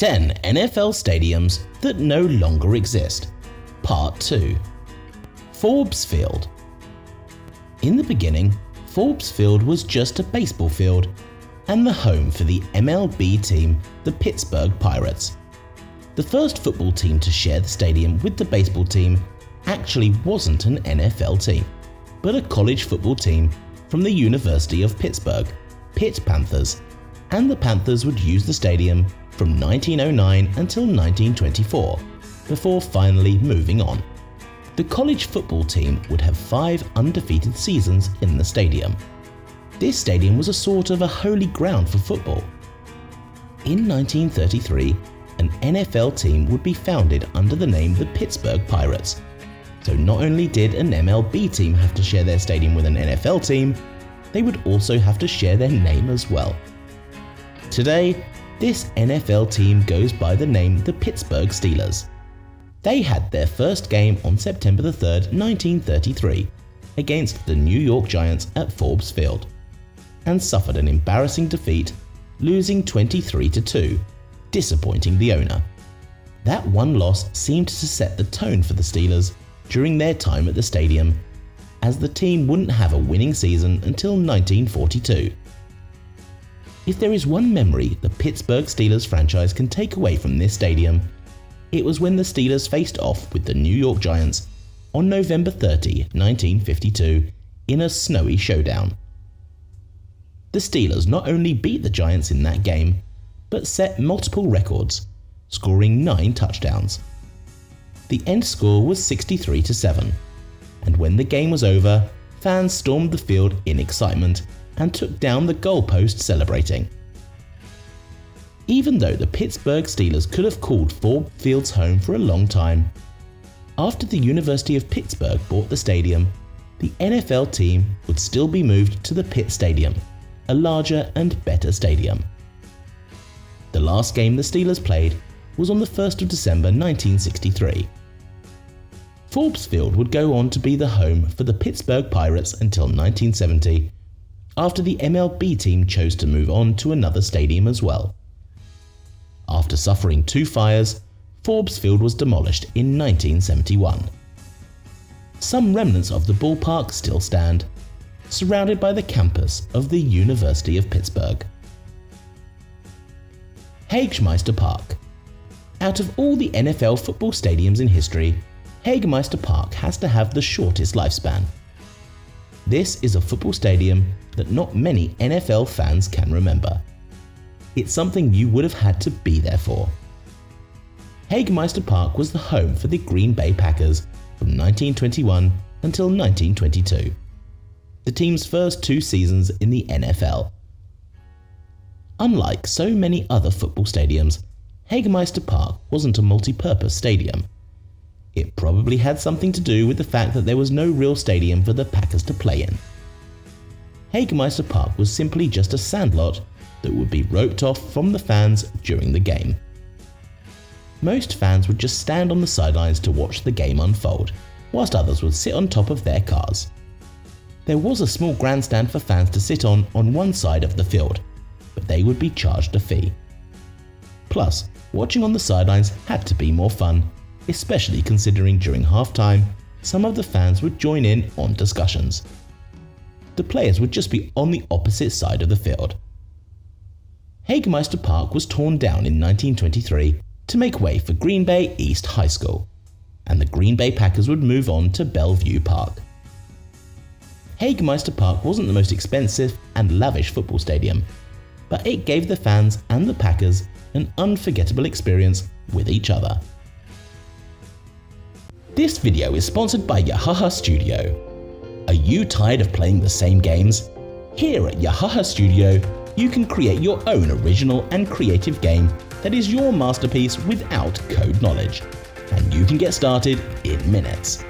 10 NFL stadiums that no longer exist. Part 2. Forbes Field. In the beginning, Forbes Field was just a baseball field and the home for the MLB team, the Pittsburgh Pirates. The first football team to share the stadium with the baseball team actually wasn't an NFL team, but a college football team from the University of Pittsburgh, Pitt Panthers, and the Panthers would use the stadium from 1909 until 1924, before finally moving on. The college football team would have 5 undefeated seasons in the stadium. This stadium was a sort of a holy ground for football. In 1933, an NFL team would be founded under the name the Pittsburgh Pirates. So not only did an MLB team have to share their stadium with an NFL team, they would also have to share their name as well. Today, this NFL team goes by the name the Pittsburgh Steelers. They had their first game on September 3rd, 1933, against the New York Giants at Forbes Field, and suffered an embarrassing defeat, losing 23-2, disappointing the owner. That one loss seemed to set the tone for the Steelers during their time at the stadium, as the team wouldn't have a winning season until 1942. If there is one memory the Pittsburgh Steelers franchise can take away from this stadium, it was when the Steelers faced off with the New York Giants on November 30, 1952, in a snowy showdown. The Steelers not only beat the Giants in that game, but set multiple records, scoring 9 touchdowns. The end score was 63-7, and when the game was over, fans stormed the field in excitement and took down the goalpost celebrating. Even though the Pittsburgh Steelers could have called Forbes Field's home for a long time, after the University of Pittsburgh bought the stadium, the NFL team would still be moved to the Pitt Stadium, a larger and better stadium. The last game the Steelers played was on the 1st of December 1963. Forbes Field would go on to be the home for the Pittsburgh Pirates until 1970, after the MLB team chose to move on to another stadium as well. After suffering 2 fires, Forbes Field was demolished in 1971. Some remnants of the ballpark still stand, surrounded by the campus of the University of Pittsburgh. Hagemeister Park. Out of all the NFL football stadiums in history, Hagemeister Park has to have the shortest lifespan. This is a football stadium that not many NFL fans can remember. It's something you would have had to be there for. Hagemeister Park was the home for the Green Bay Packers from 1921 until 1922, the team's first 2 seasons in the NFL. Unlike so many other football stadiums, Hagemeister Park wasn't a multi-purpose stadium. It probably had something to do with the fact that there was no real stadium for the Packers to play in. Hagemeister Park was simply just a sandlot that would be roped off from the fans during the game. Most fans would just stand on the sidelines to watch the game unfold, whilst others would sit on top of their cars. There was a small grandstand for fans to sit on one side of the field, but they would be charged a fee. Plus, watching on the sidelines had to be more fun, especially considering during halftime, some of the fans would join in on discussions. The players would just be on the opposite side of the field. Hagemeister Park was torn down in 1923 to make way for Green Bay East High School, and the Green Bay Packers would move on to Bellevue Park. Hagemeister Park wasn't the most expensive and lavish football stadium, but it gave the fans and the Packers an unforgettable experience with each other. This video is sponsored by Yahaha Studio. Are you tired of playing the same games? Here at Yahaha Studio, you can create your own original and creative game that is your masterpiece without code knowledge, and you can get started in minutes.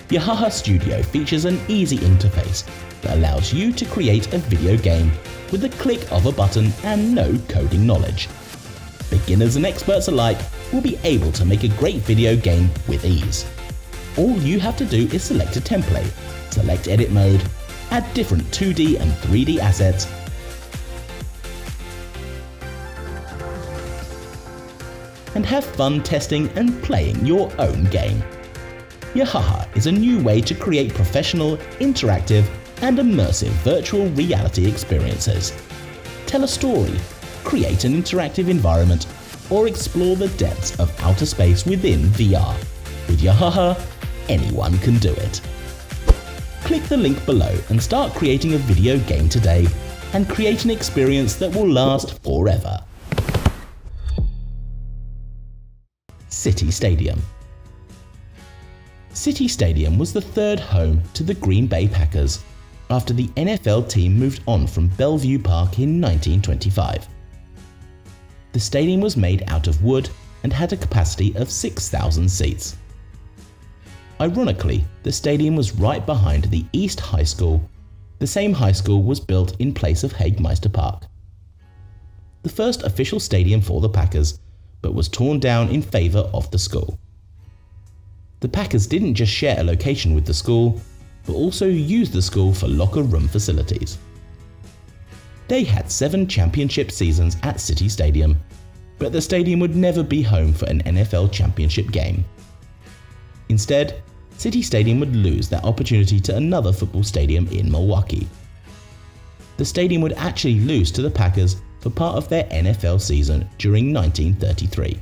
Yahaha Studio features an easy interface that allows you to create a video game with the click of a button and no coding knowledge. Beginners and experts alike will be able to make a great video game with ease. All you have to do is select a template, select edit mode, add different 2D and 3D assets, and have fun testing and playing your own game. Yahaha is a new way to create professional, interactive, and immersive virtual reality experiences. Tell a story, create an interactive environment, or explore the depths of outer space within VR. With Yahaha, anyone can do it. Click the link below and start creating a video game today and create an experience that will last forever. City Stadium. City Stadium was the third home to the Green Bay Packers after the NFL team moved on from Bellevue Park in 1925. The stadium was made out of wood and had a capacity of 6,000 seats. Ironically, the stadium was right behind the East High School. The same high school was built in place of Hagemeister Park. The first official stadium for the Packers, but was torn down in favour of the school. The Packers didn't just share a location with the school, but also used the school for locker room facilities. They had 7 championship seasons at City Stadium, but the stadium would never be home for an NFL championship game. Instead, City Stadium would lose that opportunity to another football stadium in Milwaukee. The stadium would actually lose to the Packers for part of their NFL season during 1933,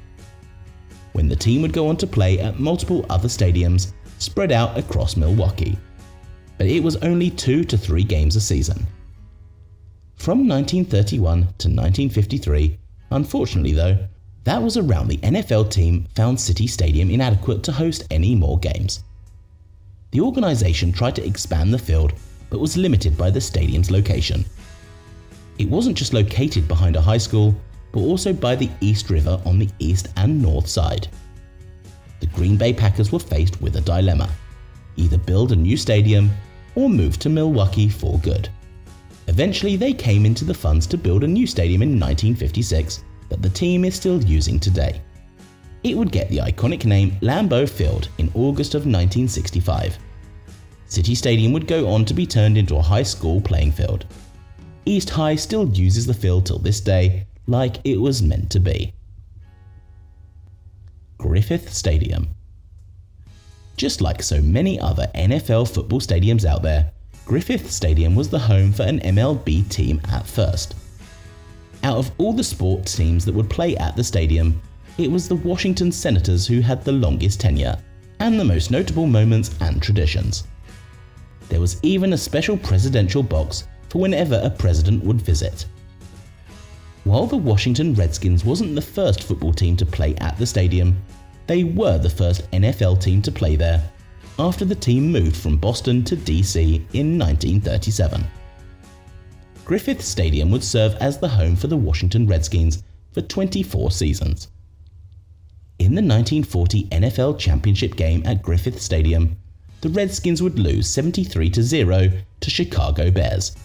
when the team would go on to play at multiple other stadiums spread out across Milwaukee, but it was only 2 to 3 games a season. From 1931 to 1953, unfortunately though, that was around the NFL team found City Stadium inadequate to host any more games. The organisation tried to expand the field but was limited by the stadium's location. It wasn't just located behind a high school, but also by the East River on the east and north side. The Green Bay Packers were faced with a dilemma: either build a new stadium or move to Milwaukee for good. Eventually they came into the funds to build a new stadium in 1956 that the team is still using today. It would get the iconic name Lambeau Field in August of 1965. City Stadium would go on to be turned into a high school playing field. East High still uses the field till this day, like it was meant to be. Griffith Stadium. Just like so many other NFL football stadiums out there, Griffith Stadium was the home for an MLB team at first. Out of all the sports teams that would play at the stadium, it was the Washington Senators who had the longest tenure, and the most notable moments and traditions. There was even a special presidential box for whenever a president would visit. While the Washington Redskins wasn't the first football team to play at the stadium, they were the first NFL team to play there, after the team moved from Boston to DC in 1937. Griffith Stadium would serve as the home for the Washington Redskins for 24 seasons. In the 1940 NFL Championship game at Griffith Stadium, the Redskins would lose 73-0 to Chicago Bears,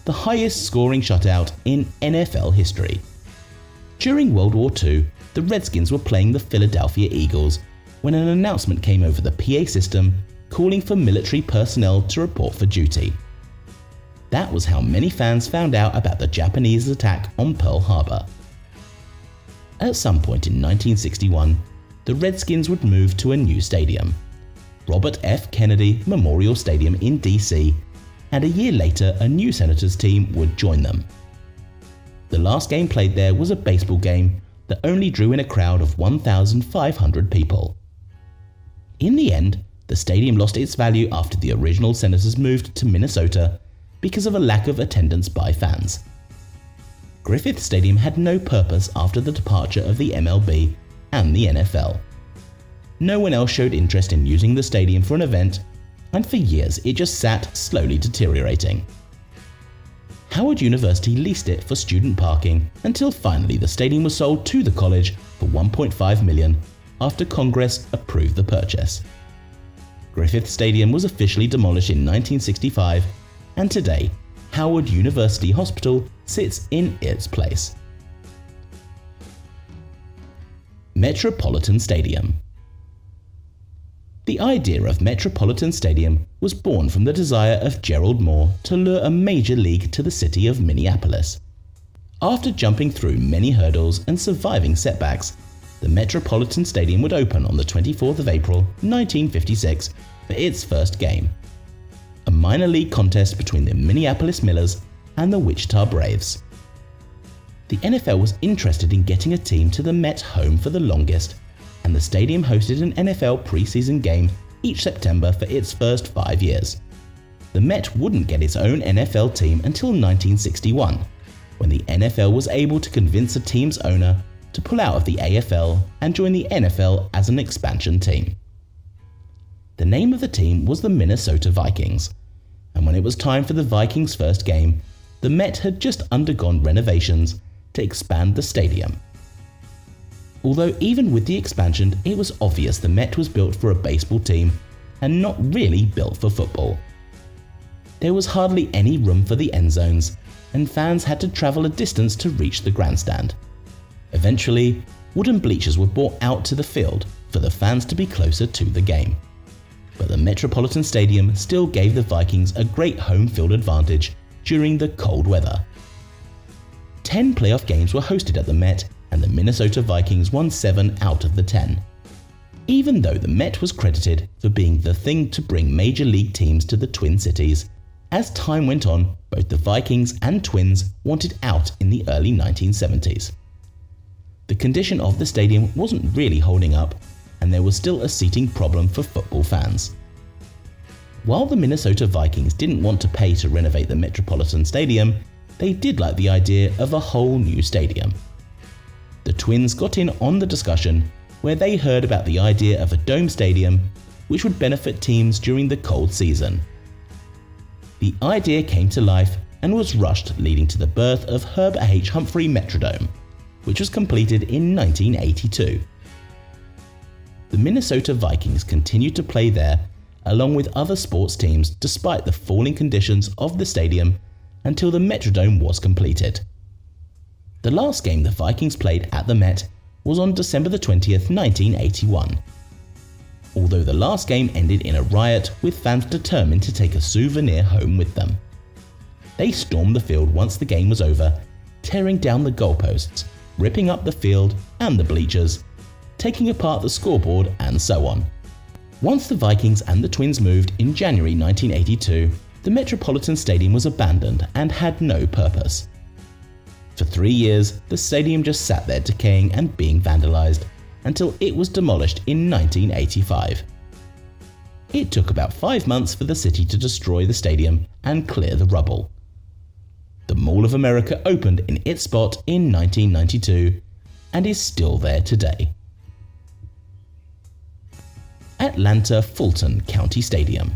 the highest scoring shutout in NFL history. During World War II, the Redskins were playing the Philadelphia Eagles when an announcement came over the PA system calling for military personnel to report for duty. That was how many fans found out about the Japanese attack on Pearl Harbor. At some point in 1961, the Redskins would move to a new stadium, Robert F. Kennedy Memorial Stadium in DC, and a year later a new Senators team would join them. The last game played there was a baseball game that only drew in a crowd of 1,500 people. In the end, the stadium lost its value after the original Senators moved to Minnesota because of a lack of attendance by fans. Griffith Stadium had no purpose after the departure of the MLB and the NFL. No one else showed interest in using the stadium for an event, and for years it just sat slowly deteriorating. Howard University leased it for student parking until finally the stadium was sold to the college for $1.5 million after Congress approved the purchase. Griffith Stadium was officially demolished in 1965, and today Howard University Hospital sits in its place. Metropolitan Stadium. The idea of Metropolitan Stadium was born from the desire of Gerald Moore to lure a major league to the city of Minneapolis. After jumping through many hurdles and surviving setbacks, the Metropolitan Stadium would open on the 24th of April 1956 for its first game, a minor league contest between the Minneapolis Millers and the Wichita Braves. The NFL was interested in getting a team to the Met home for the longest, and the stadium hosted an NFL preseason game each September for its first 5 years. The Met wouldn't get its own NFL team until 1961, when the NFL was able to convince a team's owner to pull out of the AFL and join the NFL as an expansion team. The name of the team was the Minnesota Vikings, and when it was time for the Vikings' first game, the Met had just undergone renovations to expand the stadium. Although even with the expansion, it was obvious the Met was built for a baseball team and not really built for football. There was hardly any room for the end zones, and fans had to travel a distance to reach the grandstand. Eventually, wooden bleachers were brought out to the field for the fans to be closer to the game. But the Metropolitan Stadium still gave the Vikings a great home field advantage during the cold weather. 10 playoff games were hosted at the Met, and the Minnesota Vikings won 7 out of the 10. Even though the Met was credited for being the thing to bring major league teams to the Twin Cities, as time went on, both the Vikings and Twins wanted out in the early 1970s. The condition of the stadium wasn't really holding up, and there was still a seating problem for football fans. While the Minnesota Vikings didn't want to pay to renovate the Metropolitan Stadium, they did like the idea of a whole new stadium. The Twins got in on the discussion where they heard about the idea of a dome stadium which would benefit teams during the cold season. The idea came to life and was rushed, leading to the birth of Herbert H. Humphrey Metrodome, which was completed in 1982. The Minnesota Vikings continued to play there along with other sports teams despite the falling conditions of the stadium until the Metrodome was completed. The last game the Vikings played at the Met was on December 20th, 1981. Although the last game ended in a riot with fans determined to take a souvenir home with them. They stormed the field once the game was over, tearing down the goalposts, ripping up the field and the bleachers, taking apart the scoreboard and so on. Once the Vikings and the Twins moved in January 1982, the Metropolitan Stadium was abandoned and had no purpose. For 3 years, the stadium just sat there decaying and being vandalized until it was demolished in 1985. It took about 5 months for the city to destroy the stadium and clear the rubble. The Mall of America opened in its spot in 1992 and is still there today. Atlanta Fulton County Stadium.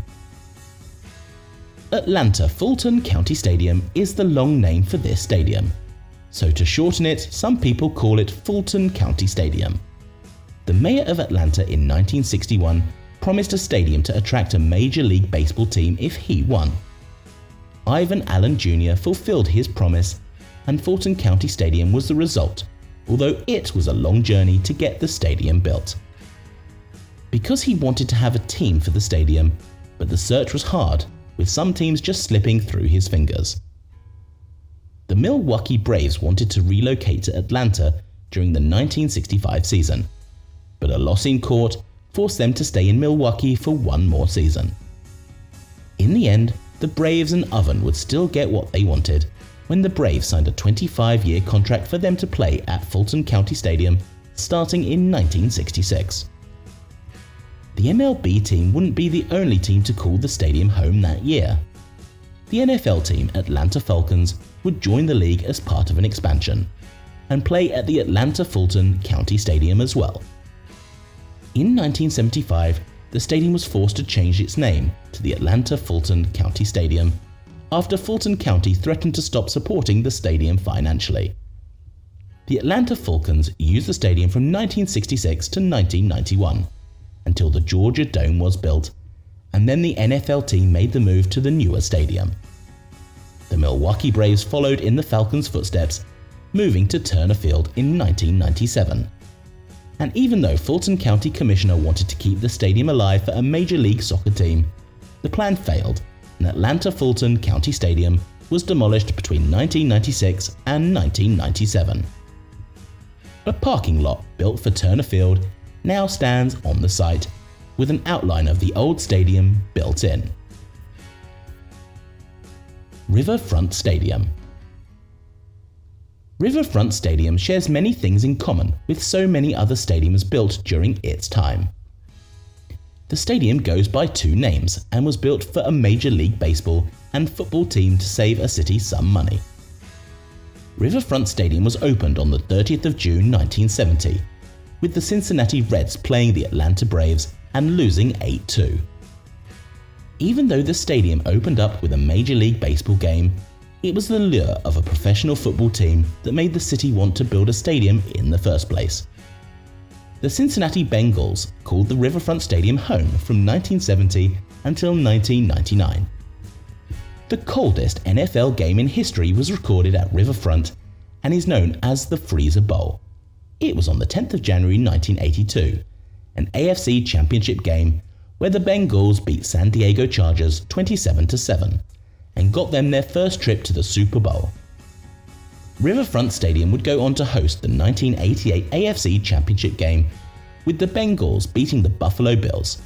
Atlanta Fulton County Stadium is the long name for this stadium, so to shorten it, some people call it Fulton County Stadium. The mayor of Atlanta in 1961 promised a stadium to attract a Major League Baseball team if he won. Ivan Allen Jr. fulfilled his promise, and Fulton County Stadium was the result, although it was a long journey to get the stadium built. Because he wanted to have a team for the stadium, but the search was hard, with some teams just slipping through his fingers. The Milwaukee Braves wanted to relocate to Atlanta during the 1965 season, but a loss in court forced them to stay in Milwaukee for one more season. In the end, the Braves and Oven would still get what they wanted when the Braves signed a 25-year contract for them to play at Fulton County Stadium starting in 1966. The MLB team wouldn't be the only team to call the stadium home that year. The NFL team Atlanta Falcons would join the league as part of an expansion and play at the Atlanta Fulton County Stadium as well. In 1975, the stadium was forced to change its name to the Atlanta Fulton County Stadium after Fulton County threatened to stop supporting the stadium financially. The Atlanta Falcons used the stadium from 1966 to 1991 until the Georgia Dome was built, and then the NFL team made the move to the newer stadium. The Milwaukee Braves followed in the Falcons' footsteps, moving to Turner Field in 1997. And even though Fulton County Commissioner wanted to keep the stadium alive for a Major League Soccer team, the plan failed, and Atlanta Fulton County Stadium was demolished between 1996 and 1997. A parking lot built for Turner Field now stands on the site, with an outline of the old stadium built in. Riverfront Stadium. Riverfront Stadium shares many things in common with so many other stadiums built during its time. The stadium goes by two names and was built for a Major League Baseball and football team to save a city some money. Riverfront Stadium was opened on the 30th of June 1970, with the Cincinnati Reds playing the Atlanta Braves and losing 8-2. Even though the stadium opened up with a Major League Baseball game, it was the lure of a professional football team that made the city want to build a stadium in the first place. The Cincinnati Bengals called the Riverfront Stadium home from 1970 until 1999. The coldest NFL game in history was recorded at Riverfront and is known as the Freezer Bowl. It was on the 10th of January 1982, an AFC Championship game where the Bengals beat San Diego Chargers 27-7 and got them their first trip to the Super Bowl. Riverfront Stadium would go on to host the 1988 AFC Championship game, with the Bengals beating the Buffalo Bills.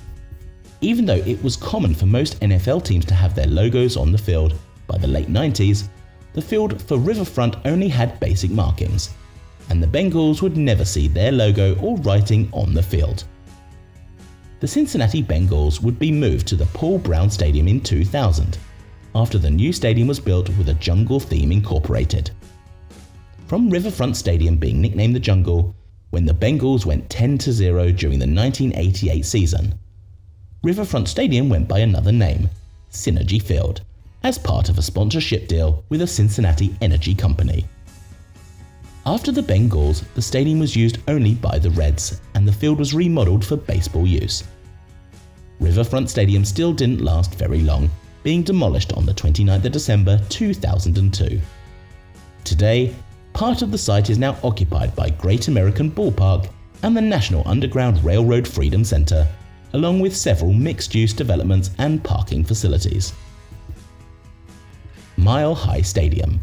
Even though it was common for most NFL teams to have their logos on the field, by the late 90s, the field for Riverfront only had basic markings, and the Bengals would never see their logo or writing on the field. The Cincinnati Bengals would be moved to the Paul Brown Stadium in 2000, after the new stadium was built with a jungle theme incorporated. From Riverfront Stadium being nicknamed the Jungle when the Bengals went 10-0 during the 1988 season, Riverfront Stadium went by another name, Synergy Field, as part of a sponsorship deal with a Cincinnati energy company. After the Bengals, the stadium was used only by the Reds and the field was remodeled for baseball use. Riverfront Stadium still didn't last very long, being demolished on the 29th of December 2002. Today, part of the site is now occupied by Great American Ballpark and the National Underground Railroad Freedom Center, along with several mixed-use developments and parking facilities. Mile High Stadium.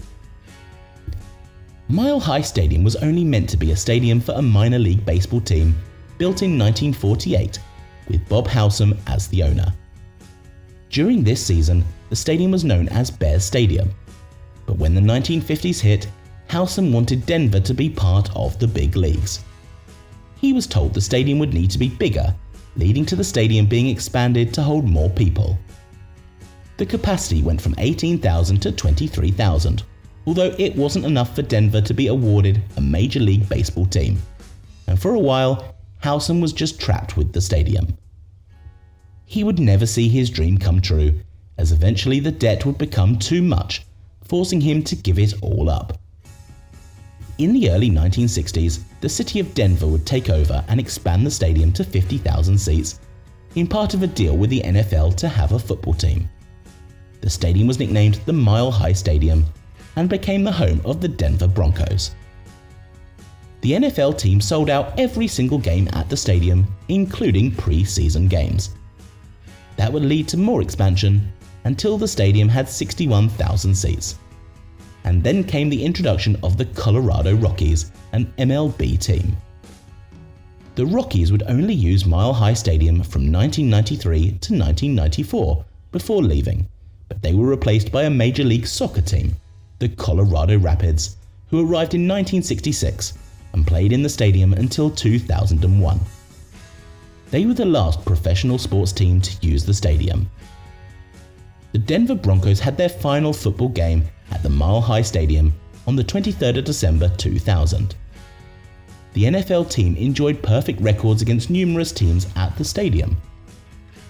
Mile High Stadium was only meant to be a stadium for a minor league baseball team built in 1948, with Bob Howsam as the owner. During this season, the stadium was known as Bears Stadium, but when the 1950s hit, Howsam wanted Denver to be part of the big leagues. He was told the stadium would need to be bigger, leading to the stadium being expanded to hold more people. The capacity went from 18,000 to 23,000, although it wasn't enough for Denver to be awarded a Major League Baseball team, and for a while, Howsam was just trapped with the stadium. He would never see his dream come true, as eventually the debt would become too much, forcing him to give it all up. In the early 1960s, the city of Denver would take over and expand the stadium to 50,000 seats, in part of a deal with the NFL to have a football team. The stadium was nicknamed the Mile High Stadium and became the home of the Denver Broncos. The NFL team sold out every single game at the stadium, including pre-season games. That would lead to more expansion until the stadium had 61,000 seats. And then came the introduction of the Colorado Rockies, an MLB team. The Rockies would only use Mile High Stadium from 1993 to 1994 before leaving, but they were replaced by a Major League Soccer team, the Colorado Rapids, who arrived in 1966 and played in the stadium until 2001. They were the last professional sports team to use the stadium. The Denver Broncos had their final football game at the Mile High Stadium on the 23rd of December 2000. The NFL team enjoyed perfect records against numerous teams at the stadium.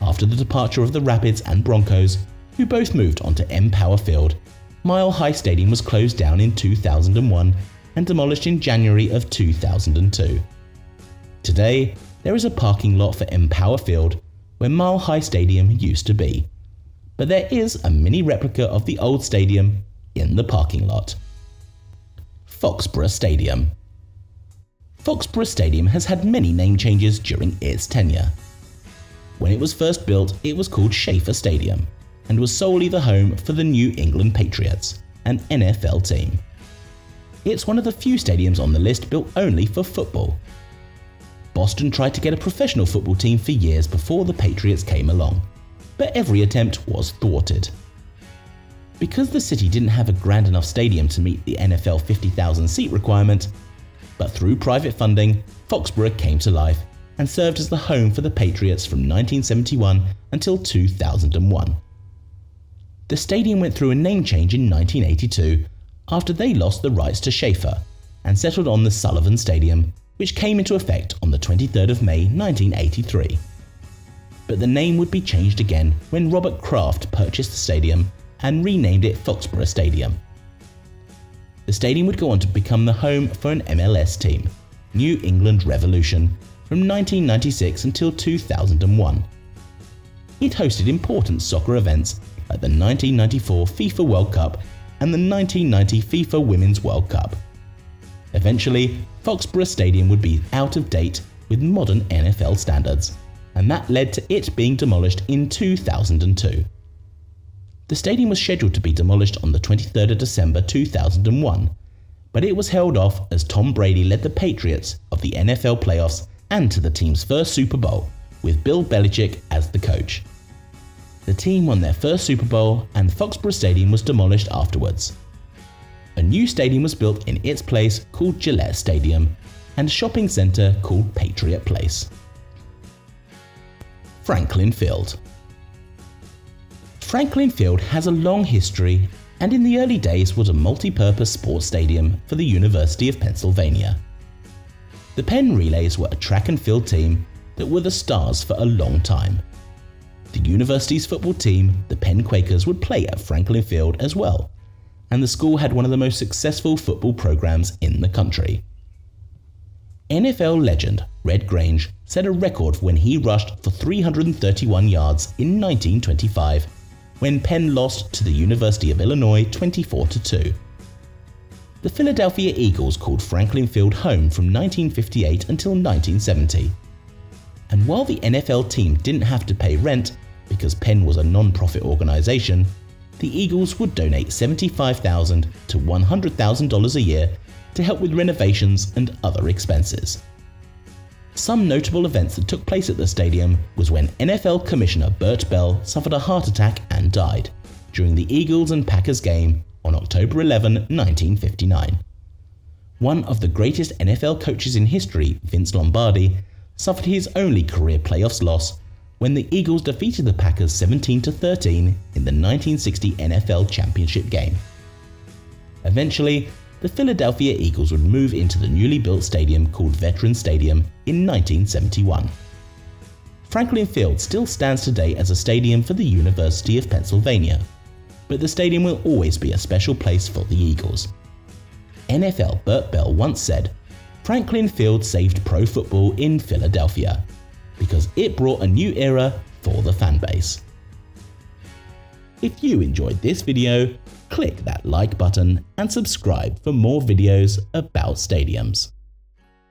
After the departure of the Rapids and Broncos, who both moved onto Empower Field, Mile High Stadium was closed down in 2001 and demolished in January of 2002. Today, there is a parking lot for Empower Field where Mile High Stadium used to be, but there is a mini replica of the old stadium in the parking lot. Foxborough Stadium. Foxborough Stadium has had many name changes during its tenure. When it was first built, it was called Schaefer Stadium and was solely the home for the New England Patriots, an NFL team. It's one of the few stadiums on the list built only for football. Boston tried to get a professional football team for years before the Patriots came along, but every attempt was thwarted. Because the city didn't have a grand enough stadium to meet the NFL 50,000 seat requirement, but through private funding, Foxborough came to life and served as the home for the Patriots from 1971 until 2001. The stadium went through a name change in 1982 after they lost the rights to Schaefer and settled on the Sullivan Stadium, which came into effect on the 23rd of May 1983. But the name would be changed again when Robert Kraft purchased the stadium and renamed it Foxborough Stadium. The stadium would go on to become the home for an MLS team, New England Revolution, from 1996 until 2001. It hosted important soccer events like the 1994 FIFA World Cup and the 1990 FIFA Women's World Cup. Eventually, Foxborough Stadium would be out of date with modern NFL standards, and that led to it being demolished in 2002. The stadium was scheduled to be demolished on the 23rd of December 2001, but it was held off as Tom Brady led the Patriots of the NFL playoffs and to the team's first Super Bowl, with Bill Belichick as the coach. The team won their first Super Bowl and Foxborough Stadium was demolished afterwards. A new stadium was built in its place called Gillette Stadium and a shopping centre called Patriot Place. Franklin Field. Franklin Field has a long history and in the early days was a multi-purpose sports stadium for the University of Pennsylvania. The Penn Relays were a track and field team that were the stars for a long time. The university's football team, the Penn Quakers, would play at Franklin Field as well, and the school had one of the most successful football programs in the country. NFL legend Red Grange set a record when he rushed for 331 yards in 1925 when Penn lost to the University of Illinois 24-2. The Philadelphia Eagles called Franklin Field home from 1958 until 1970. And while the NFL team didn't have to pay rent because Penn was a non-profit organization, the Eagles would donate $75,000 to $100,000 a year to help with renovations and other expenses. Some notable events that took place at the stadium was when NFL Commissioner Bert Bell suffered a heart attack and died during the Eagles and Packers game on October 11, 1959. One of the greatest NFL coaches in history, Vince Lombardi, suffered his only career playoffs loss when the Eagles defeated the Packers 17-13 in the 1960 NFL Championship game. Eventually, the Philadelphia Eagles would move into the newly built stadium called Veterans Stadium in 1971. Franklin Field still stands today as a stadium for the University of Pennsylvania, but the stadium will always be a special place for the Eagles. NFL Bert Bell once said, "Franklin Field saved pro football in Philadelphia because it brought a new era for the fan base." If you enjoyed this video, click that like button and subscribe for more videos about stadiums.